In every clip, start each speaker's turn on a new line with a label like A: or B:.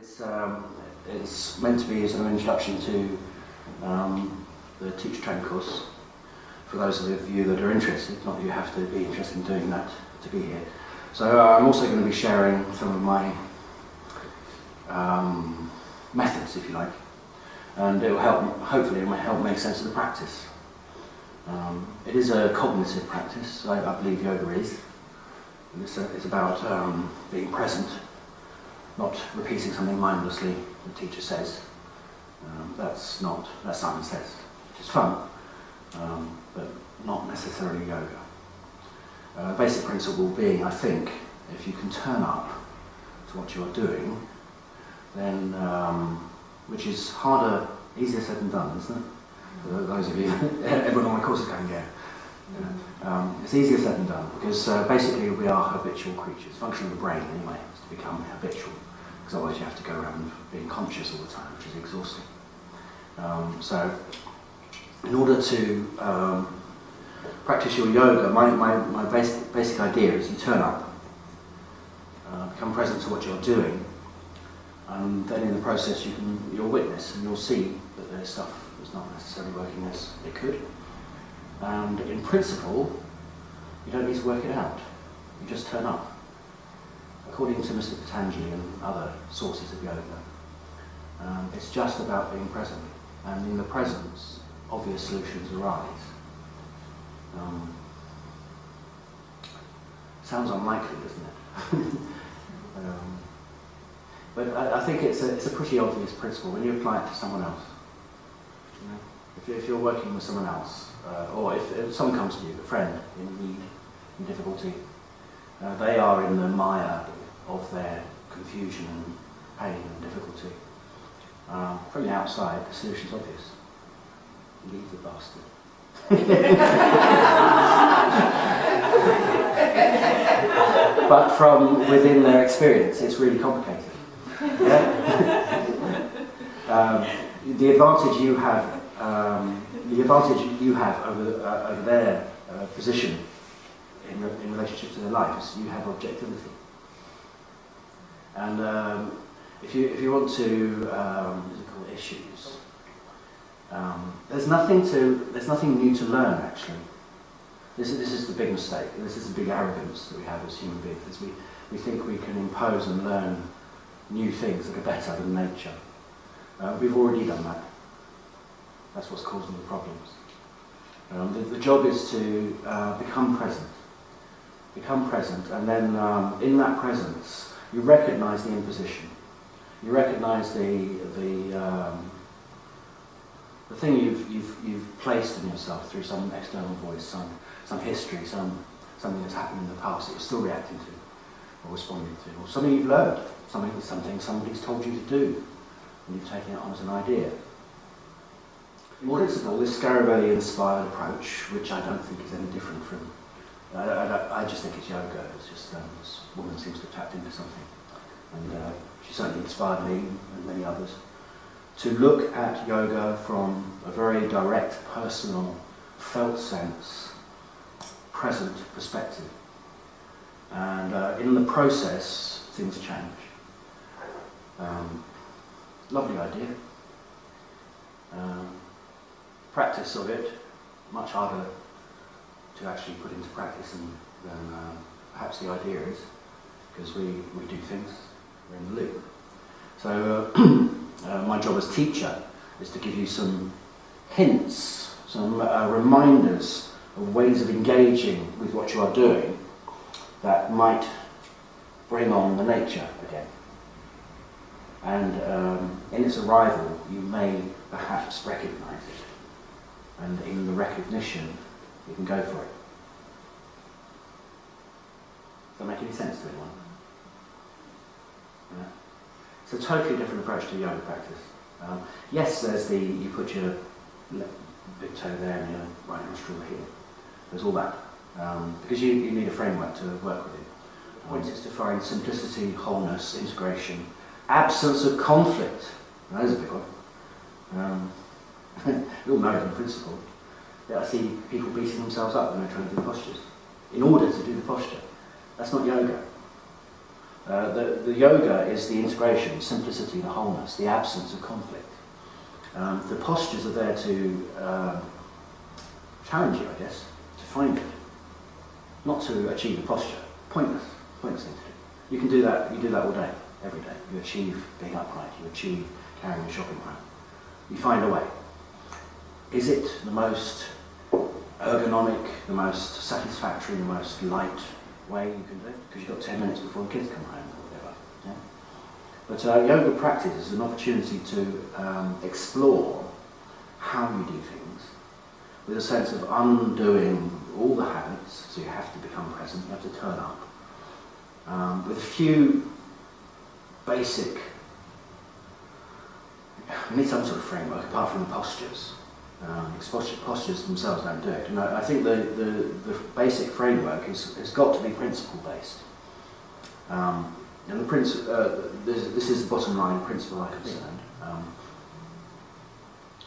A: It's meant to be as an introduction to the teacher training course for those of you that are interested. Not that you have to be interested in doing that to be here. So I'm also going to be sharing some of my methods, if you like, and it will help. Hopefully, it will help make sense of the practice. It is a cognitive practice. I believe yoga is. And it's about being present, not repeating something mindlessly the teacher says. That's Simon Says, which is fun, but not necessarily yoga. Basic principle being, I think, if you can turn up to what you are doing, then, which is easier said than done, isn't it? For those of you, everyone on my course is going, yeah. It's easier said than done, because basically we are habitual creatures. Function of the brain, anyway, is to become habitual, because otherwise you have to go around being conscious all the time, which is exhausting. So, in order to practice your yoga, my basic idea is you turn up, become present to what you're doing, and then in the process you'll witness and you'll see that there's stuff that's not necessarily working as it could. And in principle, you don't need to work it out. You just turn up. According to Mr. Patanjali and other sources of yoga, it's just about being present. And in the presence, obvious solutions arise. Sounds unlikely, doesn't it? But I think it's a pretty obvious principle when you apply it to someone else. You know? If you're working with someone else, or if someone comes to you, a friend in need, in difficulty, they are in the mire of their confusion and pain and difficulty. From the outside, the solution's obvious. Leave the bastard. But from within their experience, it's really complicated. Yeah? The advantage you have over their position in relationship to their life is you have objectivity. And if you want to call issues, there's nothing new to learn, actually. This is the big mistake. This is the big arrogance that we have as human beings. Is we think we can impose and learn new things that are better than nature. We've already done that. That's what's causing the problems. The job is to become present. Become present, and then in that presence, you recognise the imposition. You recognise the thing you've placed in yourself through some external voice, some history, something that's happened in the past that you're still reacting to or responding to, or something you've learned, something somebody's told you to do, and you've taken it on as an idea. In principle, this scaravelli-inspired approach, which I don't think is any different from, I just think it's yoga. It's just this woman seems to have tapped into something, and she certainly inspired me and many others to look at yoga from a very direct, personal, felt sense, present perspective. And in the process, things change. Lovely idea. Practice of it, much harder to actually put into practice than perhaps the idea is, because we do things, we're in the loop. So my job as teacher is to give you some hints, some reminders of ways of engaging with what you are doing that might bring on the nature again. And in its arrival, you may perhaps recognise it. And in the recognition, you can go for it. Does that make any sense to anyone? Yeah. It's a totally different approach to yoga practice. Yes, there's you put your big toe there and your right nostril here. There's all that. Because you need a framework to work with it. The point is to find simplicity, wholeness, integration, absence of conflict. That is a big one. We all know it in principle. I see people beating themselves up when they're trying to do postures, in order to do the posture. That's not yoga. The yoga is the integration, the simplicity, the wholeness, the absence of conflict. The postures are there to challenge you, I guess, to find it, not to achieve a posture. Pointless thing to do. You can do that. You do that all day, every day. You achieve being upright. You achieve carrying a shopping bag. You find a way. Is it the most ergonomic, the most satisfactory, the most light way you can do it? Because you've got 10 minutes before the kids come home or whatever. Yeah? But yoga practice is an opportunity to explore how you do things with a sense of undoing all the habits, so you have to become present, you have to turn up, with a few basic, you need some sort of framework apart from the postures. Postures themselves don't do it. And I think the basic framework has got to be principle-based. And this is the bottom line principle I'm concerned.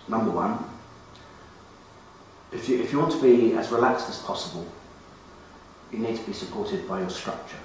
A: Number one, if you want to be as relaxed as possible, you need to be supported by your structure.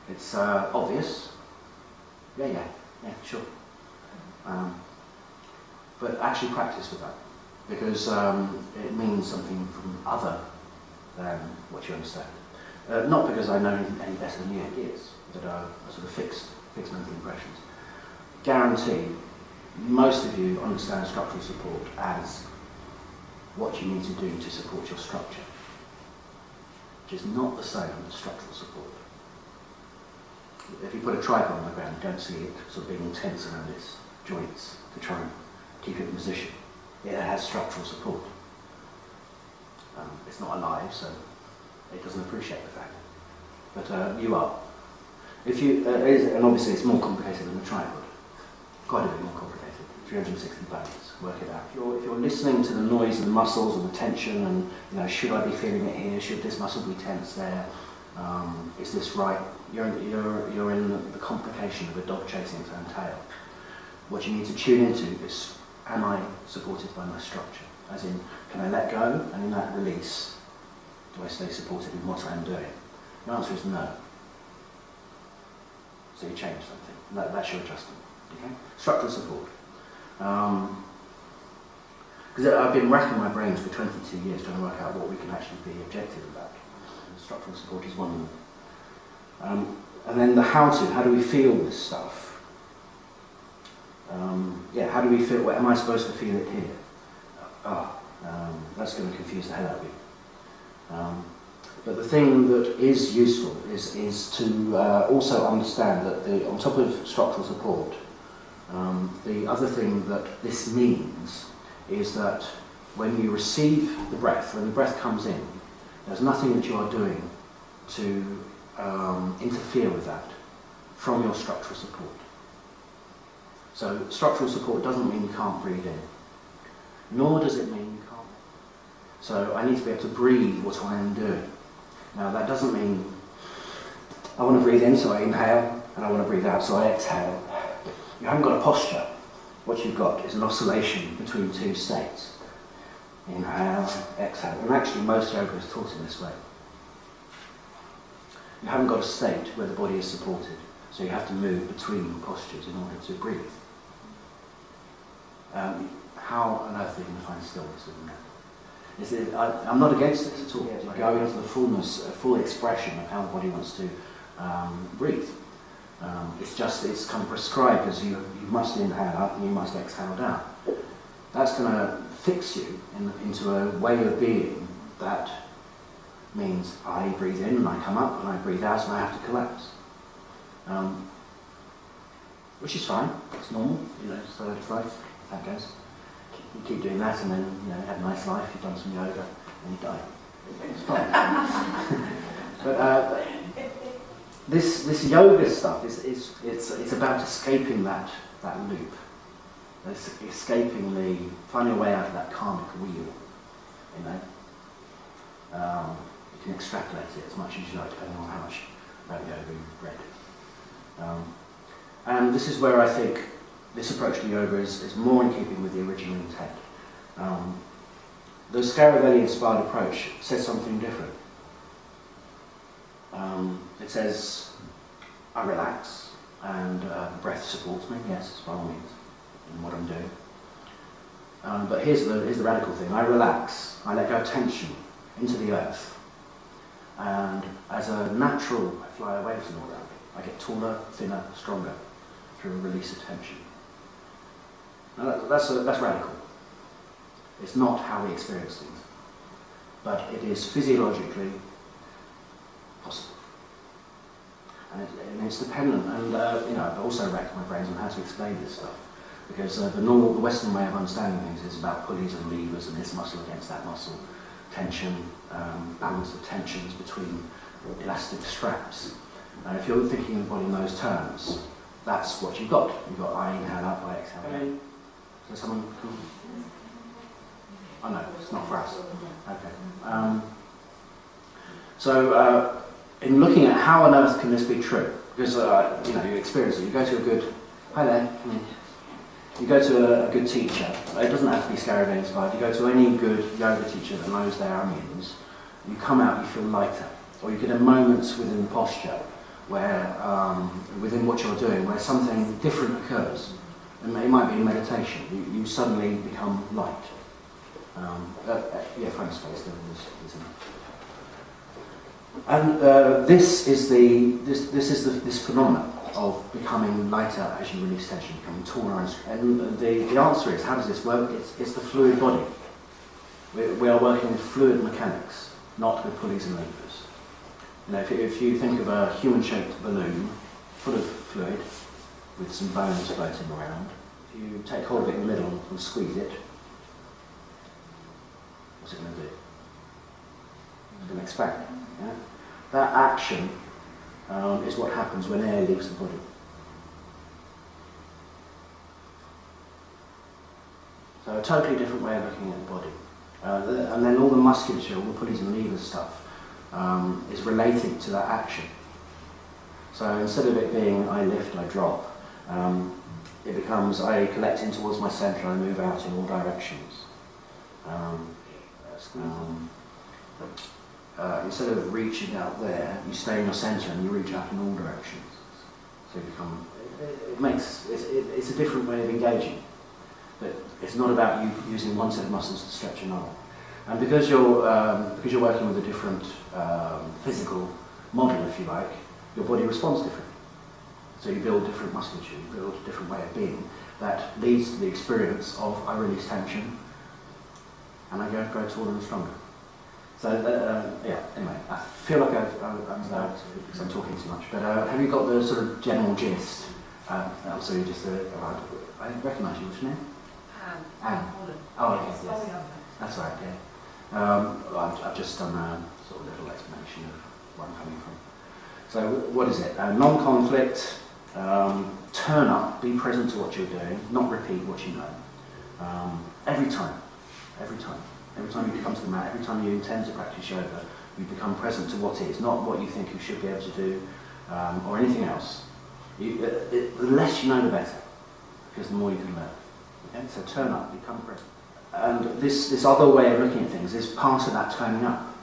A: It's obvious. Yeah, sure. But actually practice with that, because it means something from other than what you understand. Not because I know any better than you, it is, that are sort of fixed mental impressions. Guarantee most of you understand structural support as what you need to do to support your structure, which is not the same as structural support. If you put a tripod on the ground, you don't see it sort of being intense around its joints to try and keep it in position. It has structural support. It's not alive, so it doesn't appreciate the fact. But you are. If you, and obviously it's more complicated than the tripod. Quite a bit more complicated. 360 bones, work it out. If you're listening to the noise and the muscles and the tension, and should I be feeling it here? Should this muscle be tense there? Is this right? You're in the complication of a dog chasing its own tail. What you need to tune into is, am I supported by my structure? As in, can I let go? And in that release, do I stay supported in what I'm doing? The answer is no. So you change something. That's your adjustment. Okay? Structural support. Because I've been racking my brains for 22 years trying to work out what we can actually be objective about. And structural support is one of them. And then the how do we feel this stuff? How do we feel, well, am I supposed to feel it here? That's going to confuse the hell out of you. But the thing that is useful is to also understand that on top of structural support, the other thing that this means is that when you receive the breath, when the breath comes in, there's nothing that you are doing to interfere with that from your structural support. So structural support doesn't mean you can't breathe in, nor does it mean you can't. So I need to be able to breathe what I am doing. Now that doesn't mean I want to breathe in, so I inhale, and I want to breathe out, so I exhale. You haven't got a posture. What you've got is an oscillation between two states. Inhale, exhale. And actually most yoga is taught in this way. You haven't got a state where the body is supported, so you have to move between postures in order to breathe. How on earth are you going to find stillness within that? I'm not against this at all. You go into the full expression of how the body wants to breathe. It's kind of prescribed as you must inhale up and you must exhale down. That's going to fix you into a way of being that means I breathe in and I come up and I breathe out and I have to collapse. Which is fine, it's normal, so it's life, that goes. You keep doing that and then, you have a nice life, you've done some yoga and you die. It's fine. But this yoga stuff it's about escaping that loop. It's escaping finding a way out of that karmic wheel. You can extrapolate it as much as you like, depending on how much about yoga you've read. And this is where I think this approach to yoga is more in keeping with the original intent. the scaravelli-inspired approach says something different. It says, I relax, and the breath supports me, yes, by all means, in what I'm doing. But here's the radical thing. I relax, I let go of tension into the earth, and as a natural, I fly away from all that. I get taller, thinner, stronger through a release of tension. Now that's radical. It's not how we experience things, but it is physiologically possible. And it's dependent, and I've also racked my brains on how to explain this stuff, because the Western way of understanding things is about pulleys and levers and this muscle against that muscle, tension, balance of tensions between elastic straps. If you're thinking of the body in those terms, that's what you've got. You've got I inhale up, I exhale in. Is there someone? Oh no, it's not for us. Okay. In looking at how on earth can this be true, because you experience it. You go to a good, hi there, come in. You go to a good teacher. It doesn't have to be scaravelli inspired. You go to any good yoga teacher that knows their onions. You come out, you feel lighter, or you get a moment within the posture where, within what you're doing, where something different occurs. And it might be in meditation. You suddenly become light. Front space there is enough. And this is this phenomenon of becoming lighter as you release tension, becoming taller. And the answer is, how does this work? It's the fluid body. We are working with fluid mechanics, not with pulleys and levers. If you think of a human-shaped balloon full of fluid with some bones floating around, if you take hold of it in the middle and squeeze it, what's it going to do? It's going to expand. Yeah? That action is what happens when air leaves the body. So a totally different way of looking at the body. And then all the musculature, all the pulleys and levers stuff is related to that action. So instead of it being I lift, I drop, it becomes I collect in towards my centre, I move out in all directions. Instead of reaching out there, you stay in your centre and you reach out in all directions. So you become, it's a different way of engaging. But it's not about you using one set of muscles to stretch another. And because you're working with a different physical model, if you like, your body responds differently. So you build different musculature, you build a different way of being. That leads to the experience of I release tension and I grow taller and stronger. So anyway, I feel like I'm because I'm talking too much. But have you got the sort of general gist? So you just I recognise you. What's your name? Anne. Oh, yes. That's right. Yeah. I've just done a sort of little explanation of where I'm coming from. So what is it? Non-conflict. Turn up. Be present to what you're doing. Not repeat what you know. Every time. Every time you come to the mat, every time you intend to practice yoga, you become present to what is, not what you think you should be able to do, or anything else. The less you know, the better, because the more you can learn. Okay? So turn up, become present. And this other way of looking at things is part of that turning up,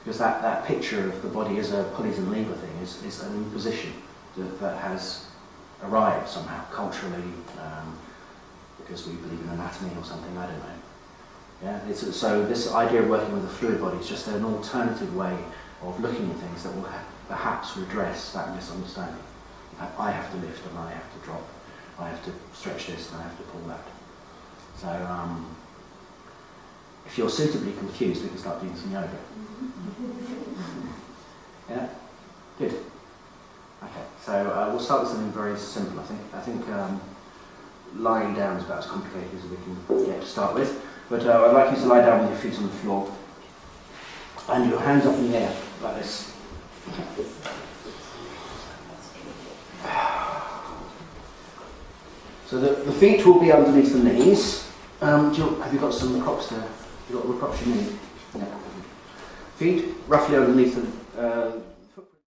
A: because that picture of the body as a pulleys and lever thing is an imposition that has arrived somehow, culturally, because we believe in anatomy or something, I don't know. Yeah, so this idea of working with a fluid body is just an alternative way of looking at things that will perhaps redress that misunderstanding. I have to lift and I have to drop. I have to stretch this and I have to pull that. So if you're suitably confused, we can start doing some yoga. Yeah? Good. Okay, so we'll start with something very simple, I think lying down is about as complicated as we can get to start with. But I'd like you to lie down with your feet on the floor and your hands up in the air, like this. So the feet will be underneath the knees. Have you got some props there? Have you got all the props you need? Yeah. Feet roughly underneath the